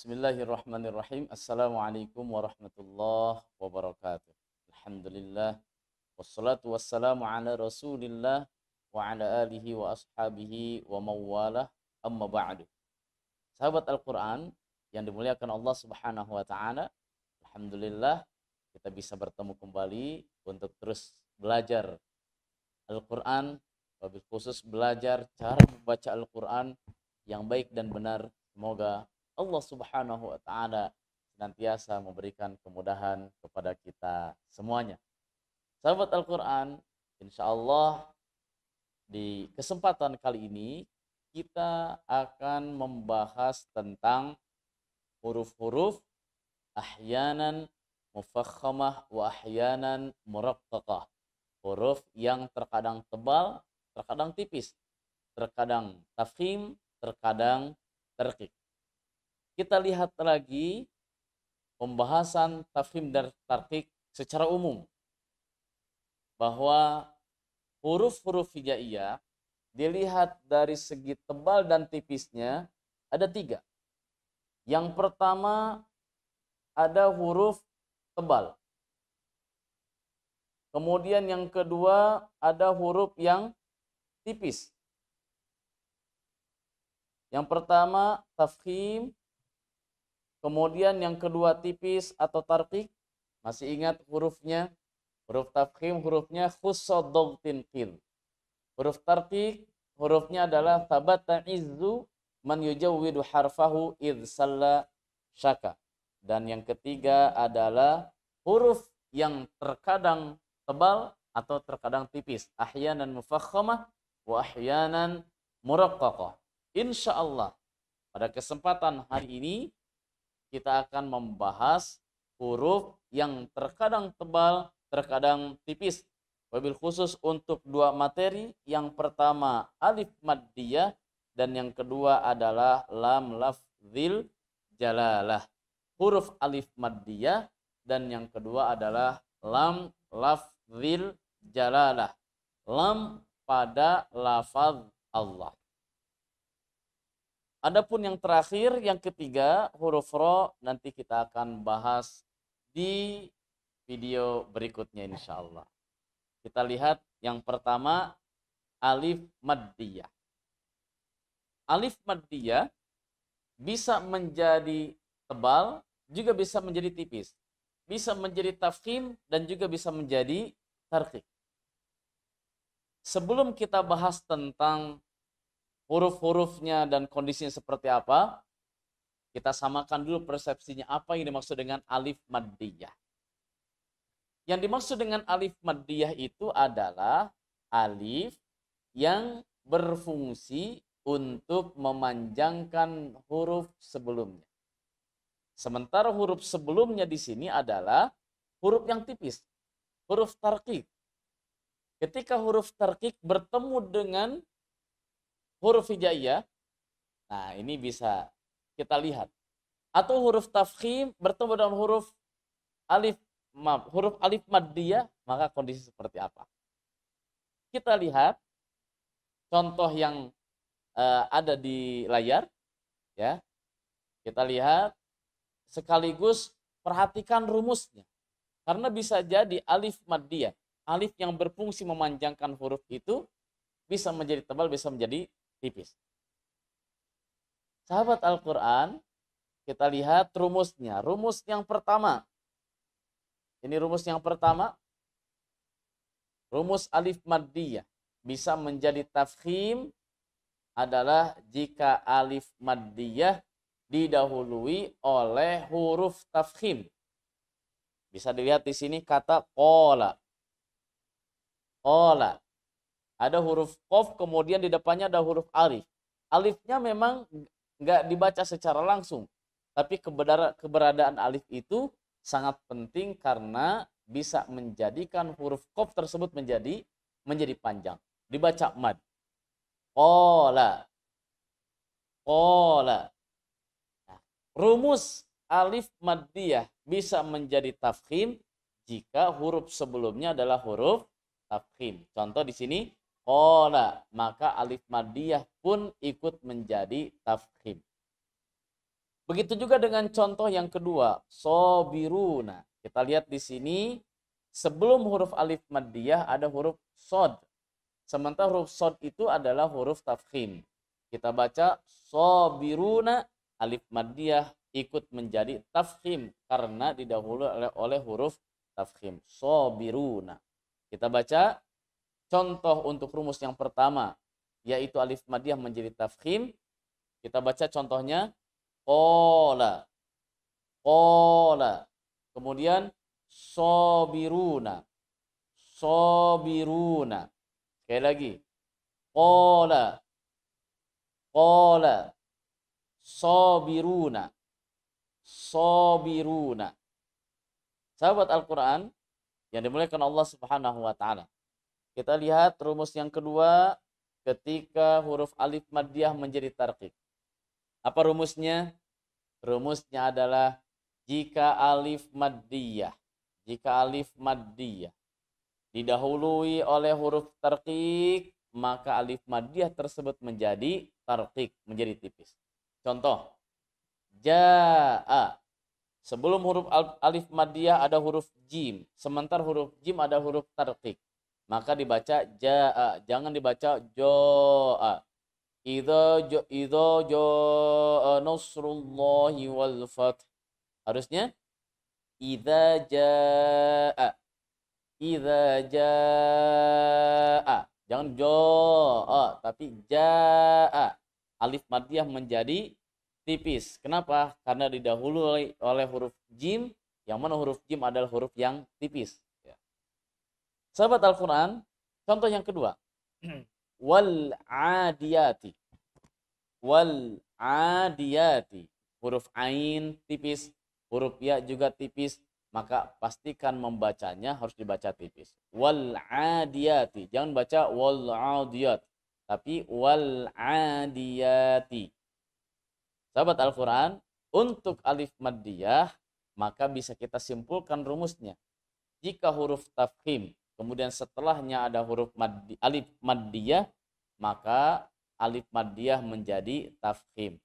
Bismillahirrahmanirrahim. Assalamualaikum warahmatullahi wabarakatuh. Alhamdulillah. Wassalatu wassalamu ala rasulillah wa ala alihi wa ashabihi wa mawalah amma ba'du. Sahabat Al-Quran yang dimuliakan Allah subhanahu wa ta'ala, Alhamdulillah kita bisa bertemu kembali untuk terus belajar Al-Quran, wabil khusus belajar cara membaca Al-Quran yang baik dan benar. Semoga Allah subhanahu wa ta'ala senantiasa memberikan kemudahan kepada kita semuanya. Sahabat Al-Quran, insya Allah di kesempatan kali ini kita akan membahas tentang huruf-huruf ahyanan mufakhamah wa ahyanan muraqqaqah. Huruf yang terkadang tebal, terkadang tipis, terkadang tafkhim, terkadang terqiq. Kita lihat lagi pembahasan tafkhim dan tarqiq secara umum, bahwa huruf-huruf hijaiyah dilihat dari segi tebal dan tipisnya ada 3. Yang pertama ada huruf tebal. Kemudian yang kedua ada huruf yang tipis. Yang pertama tafkhim, kemudian yang kedua tipis atau tarqiq. Masih ingat hurufnya? Huruf tafkhim hurufnya khussodogtin qil. Huruf tarqiq hurufnya adalah tabata izzu man yujawwidu harfahu idh salla syaka. Dan yang ketiga adalah huruf yang terkadang tebal atau terkadang tipis. Ahyanan mufakhamah wa ahyanan muraqqaqah. Insyaallah pada kesempatan hari ini kita akan membahas huruf yang terkadang tebal, terkadang tipis. Wabil khusus untuk 2 materi, yang pertama alif maddiyah dan yang kedua adalah lam lafzil jalalah. Huruf alif maddiyah dan yang kedua adalah lam lafzil jalalah. Lam pada lafaz Allah. Adapun yang terakhir, yang ketiga, huruf ro, nanti kita akan bahas di video berikutnya insyaallah. Kita lihat yang pertama alif maddiyah. Alif maddiyah bisa menjadi tebal, juga bisa menjadi tipis. Bisa menjadi tafkhim dan juga bisa menjadi tarqiq. Sebelum kita bahas tentang huruf-hurufnya dan kondisinya seperti apa, kita samakan dulu persepsinya apa yang dimaksud dengan alif maddiyah. Yang dimaksud dengan alif maddiyah itu adalah alif yang berfungsi untuk memanjangkan huruf sebelumnya. Sementara huruf sebelumnya di sini adalah huruf yang tipis, huruf tarqiq. Ketika huruf tarqiq bertemu dengan huruf hijaiyah, nah ini bisa kita lihat. Atau huruf tafkhim bertemu dengan huruf alif maddiyah, maka kondisi seperti apa? Kita lihat contoh yang ada di layar, ya. Kita lihat sekaligus perhatikan rumusnya. Karena bisa jadi alif maddiyah, alif yang berfungsi memanjangkan huruf itu bisa menjadi tebal, bisa menjadi tipis. Sahabat Al-Quran, kita lihat rumusnya. Rumus yang pertama. Ini rumus yang pertama. Rumus alif maddiyah bisa menjadi tafkhim adalah jika alif maddiyah didahului oleh huruf tafkhim. Bisa dilihat di sini kata qola. Qola. Ada huruf qaf, kemudian di depannya ada huruf alif. Alifnya memang nggak dibaca secara langsung, tapi keberadaan alif itu sangat penting karena bisa menjadikan huruf qaf tersebut menjadi panjang. Dibaca mad. Qola. Qola. Nah, rumus alif maddiyah bisa menjadi tafkhim jika huruf sebelumnya adalah huruf tafkhim. Contoh di sini qola, maka alif maddiyah pun ikut menjadi tafkhim. Begitu juga dengan contoh yang kedua, sobiruna. Kita lihat di sini, sebelum huruf alif maddiyah ada huruf sod. Sementara huruf sod itu adalah huruf tafkhim. Kita baca sobiruna, alif maddiyah ikut menjadi tafkhim karena didahului oleh huruf tafkhim. Sobiruna. Kita baca contoh untuk rumus yang pertama, yaitu alif maddiyah menjadi tafkhim. Kita baca contohnya, Qola. Qola. Kemudian sobiruna. Sobiruna. Sekali lagi. Qola. Qola. Sobiruna. Sobiruna. Sahabat Al-Quran yang dimuliakan Allah Subhanahu wa ta'ala. Kita lihat rumus yang kedua ketika huruf alif maddiyah menjadi tarqiq. Apa rumusnya? Rumusnya adalah jika alif maddiyah didahului oleh huruf tarqiq, maka alif maddiyah tersebut menjadi tarqiq, menjadi tipis. Contoh, jaa. Sebelum huruf alif maddiyah ada huruf jim, sementara huruf jim ada huruf tarqiq. Maka dibaca jaa, jangan dibaca joa. Idza jaa nasrullahi wal fath. Harusnya idza jaa. Idza jaa. Jangan jaa, tapi jaa. Alif maddiyah menjadi tipis. Kenapa? Karena didahului oleh huruf jim, yang mana huruf jim adalah huruf yang tipis. Sahabat Al-Quran, contoh yang kedua. Wal adiyati. Wal adiyati. Huruf ain tipis, huruf ya juga tipis, maka pastikan membacanya harus dibaca tipis. Wal adiyati. Jangan baca wal adiyat, tapi wal adiyati. Sahabat Al-Quran, untuk alif maddiyah, maka bisa kita simpulkan rumusnya. Jika huruf tafkhim, kemudian setelahnya ada huruf alif maddiyah, maka alif maddiyah menjadi tafkhim.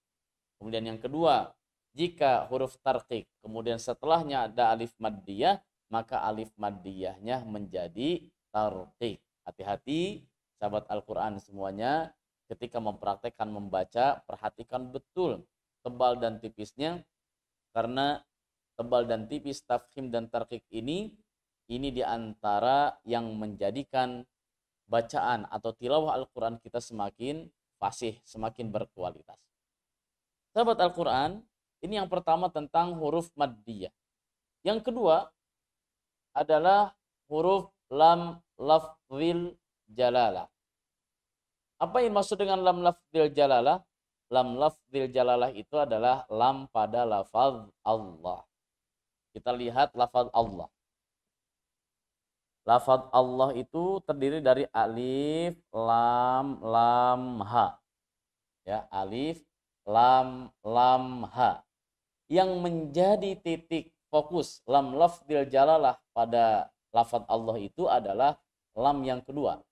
Kemudian yang kedua, jika huruf tarqiq, kemudian setelahnya ada alif maddiyah, maka alif maddiyahnya menjadi tarqiq. Hati-hati sahabat Al-Quran semuanya, ketika mempraktekkan membaca, perhatikan betul tebal dan tipisnya, karena tebal dan tipis tafkhim dan tarqiq ini diantara yang menjadikan bacaan atau tilawah Al-Quran kita semakin fasih, semakin berkualitas. Sahabat Al-Quran, ini yang pertama tentang huruf maddiyah. Yang kedua adalah huruf lam lafzil jalalah. Apa yang maksud dengan lam lafzil jalalah? Lam lafzil jalalah itu adalah lam pada lafaz Allah. Kita lihat lafaz Allah. Lafaz Allah itu terdiri dari alif, lam, lam, ha. Ya, alif, lam, ha. Yang menjadi titik fokus lam lafzil jalalah pada lafaz Allah itu adalah lam yang kedua.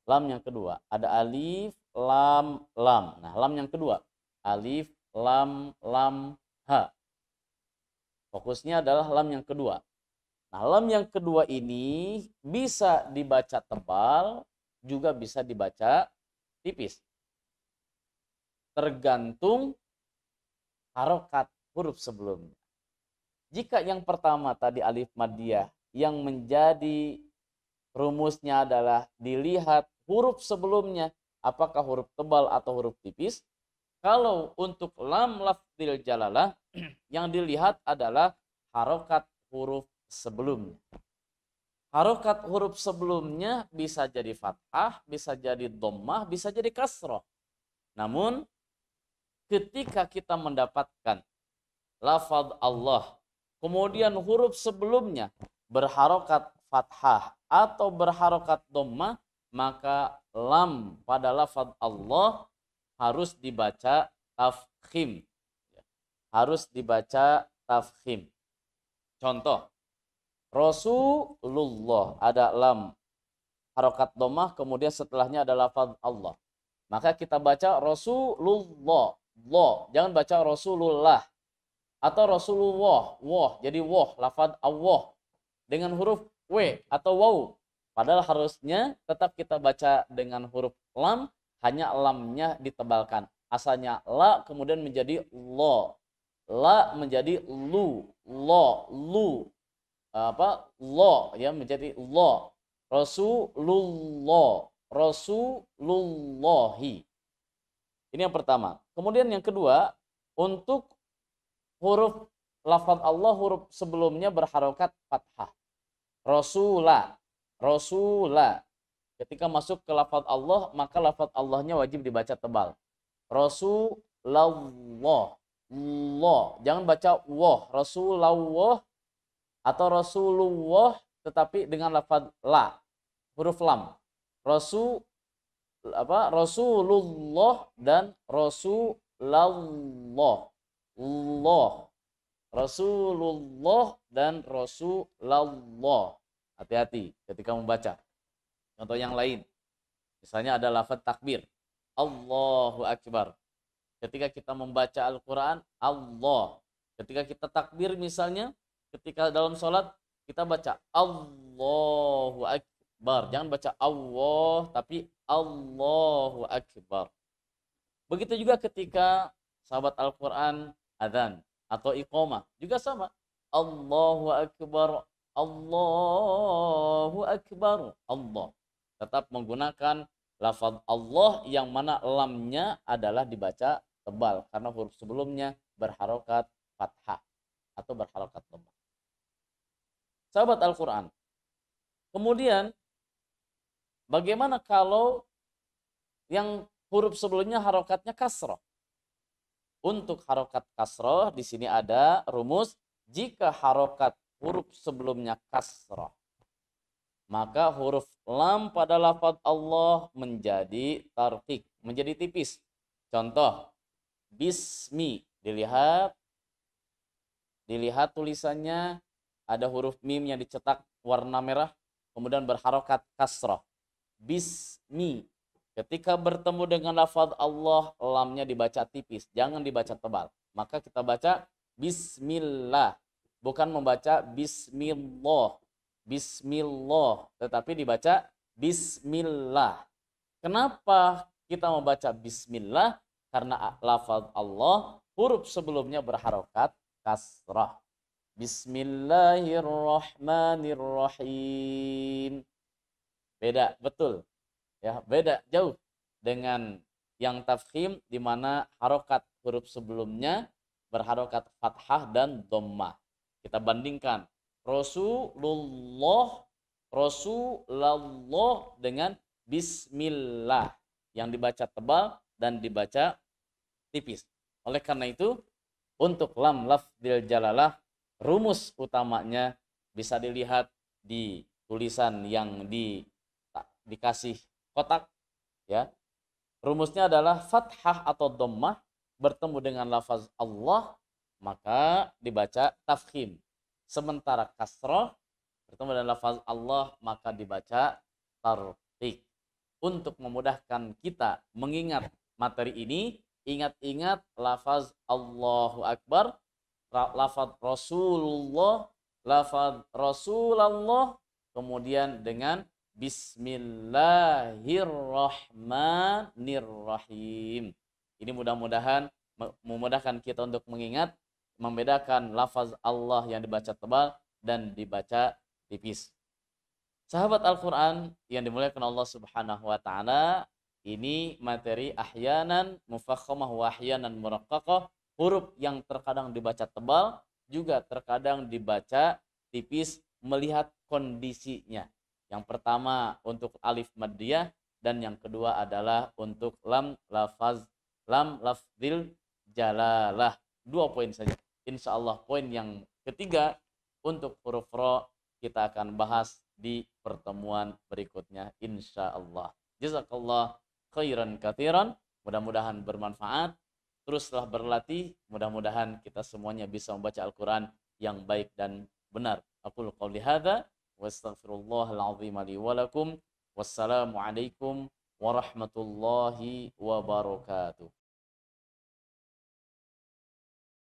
Lam yang kedua. Ada alif, lam, lam. Nah, lam yang kedua. Alif, lam, ha. Fokusnya adalah lam yang kedua. Nah, lam yang kedua ini bisa dibaca tebal, juga bisa dibaca tipis. Tergantung harokat huruf sebelumnya. Jika yang pertama tadi alif maddiyah, yang menjadi rumusnya adalah dilihat huruf sebelumnya, apakah huruf tebal atau huruf tipis. Kalau untuk lam lafzil jalalah, yang dilihat adalah harokat huruf sebelumnya. Harokat huruf sebelumnya bisa jadi fathah, bisa jadi dhammah, bisa jadi kasroh. Namun ketika kita mendapatkan lafaz Allah, kemudian huruf sebelumnya berharokat fathah atau berharokat dhammah, maka lam pada lafaz Allah harus dibaca tafkhim. Harus dibaca tafkhim. Contoh, Rasulullah, ada lam harokat dhammah, kemudian setelahnya ada lafaz Allah. Maka kita baca Rasulullah, Lo. Jangan baca Rasulullah atau Rasulullah. Wah, jadi wah, lafaz Allah dengan huruf W atau waw. Padahal harusnya tetap kita baca dengan huruf lam, hanya lamnya ditebalkan. Asalnya la kemudian menjadi lo. La menjadi lu, lo, lu. Lo ya menjadi lo. Rasulullah, Rasulullahi. Ini yang pertama. Kemudian yang kedua, untuk huruf lafaz Allah, huruf sebelumnya berharokat fathah. Rasula, Rasula. Ketika masuk ke lafaz Allah, maka lafaz Allahnya wajib dibaca tebal. Rasulullah. Allah. Jangan baca wah, Rasulullah atau Rasulullah tetapi dengan lafaz la, huruf lam. Rasul Rasulullah dan Rasulullah. Allah. Rasulullah dan Rasulullah. Hati-hati ketika membaca. Contoh yang lain. Misalnya ada lafaz takbir. Allahu Akbar. Ketika kita membaca Al-Quran, Allah. Ketika kita takbir misalnya, ketika dalam sholat, kita baca Allahu Akbar. Jangan baca Allah, tapi Allahu Akbar. Begitu juga ketika sahabat Al-Quran adzan atau iqamah. Juga sama. Allahu Akbar. Allahu Akbar. Allah. Tetap menggunakan lafaz Allah yang mana lamnya adalah dibaca tebal karena huruf sebelumnya berharokat fathah atau berharokat tebal. Sahabat Al-Quran. Kemudian bagaimana kalau yang huruf sebelumnya harokatnya kasroh? Untuk harokat kasroh di sini ada rumus, jika harokat huruf sebelumnya kasroh, maka huruf lam pada lafaz Allah menjadi tarqiq, menjadi tipis. Contoh, bismi, dilihat tulisannya ada huruf mim yang dicetak warna merah, kemudian berharokat kasroh. Bismi. Ketika bertemu dengan lafaz Allah, lamnya dibaca tipis, jangan dibaca tebal. Maka kita baca bismillah, bukan membaca bismillah. Bismillah, tetapi dibaca bismillah. Kenapa kita membaca bismillah? Karena lafaz Allah huruf sebelumnya berharokat kasrah. Bismillahirrahmanirrahim. Beda, betul. Ya, beda jauh dengan yang tafkhim di mana harokat huruf sebelumnya berharokat fathah dan dhammah. Kita bandingkan Rasulullah dengan bismillah yang dibaca tebal dan dibaca tipis. Oleh karena itu, untuk lam lafdzil jalalah, rumus utamanya bisa dilihat di tulisan yang dikasih kotak, ya. Rumusnya adalah fathah atau dhammah bertemu dengan lafaz Allah, maka dibaca tafkhim. Sementara kasroh bertemu dengan lafaz Allah, maka dibaca tarqiq. Untuk memudahkan kita mengingat materi ini, ingat-ingat lafaz Allahu Akbar, lafaz Rasulullah, lafaz Rasulullah, kemudian dengan Bismillahirrahmanirrahim. Ini mudah-mudahan memudahkan kita untuk mengingat, membedakan lafaz Allah yang dibaca tebal dan dibaca tipis. Sahabat Al-Quran yang dimuliakan Allah Subhanahu wa Ta'ala, ini materi ahyanan mufakhamah wa ahyanan muraqqaqah, huruf yang terkadang dibaca tebal, juga terkadang dibaca tipis, melihat kondisinya. Yang pertama untuk alif maddiyah, dan yang kedua adalah untuk lam lafdzil jalalah. 2 poin saja. Insya Allah poin yang ketiga untuk huruf ro kita akan bahas di pertemuan berikutnya insya Allah. Jazakallah khairan katsiran. Mudah-mudahan bermanfaat. Teruslah berlatih. Mudah-mudahan kita semuanya bisa membaca Al-Quran yang baik dan benar. Aqulu qouli hadza wa astaghfirullahal azim li wa lakum. Wassalamualaikum warahmatullahi wabarakatuh.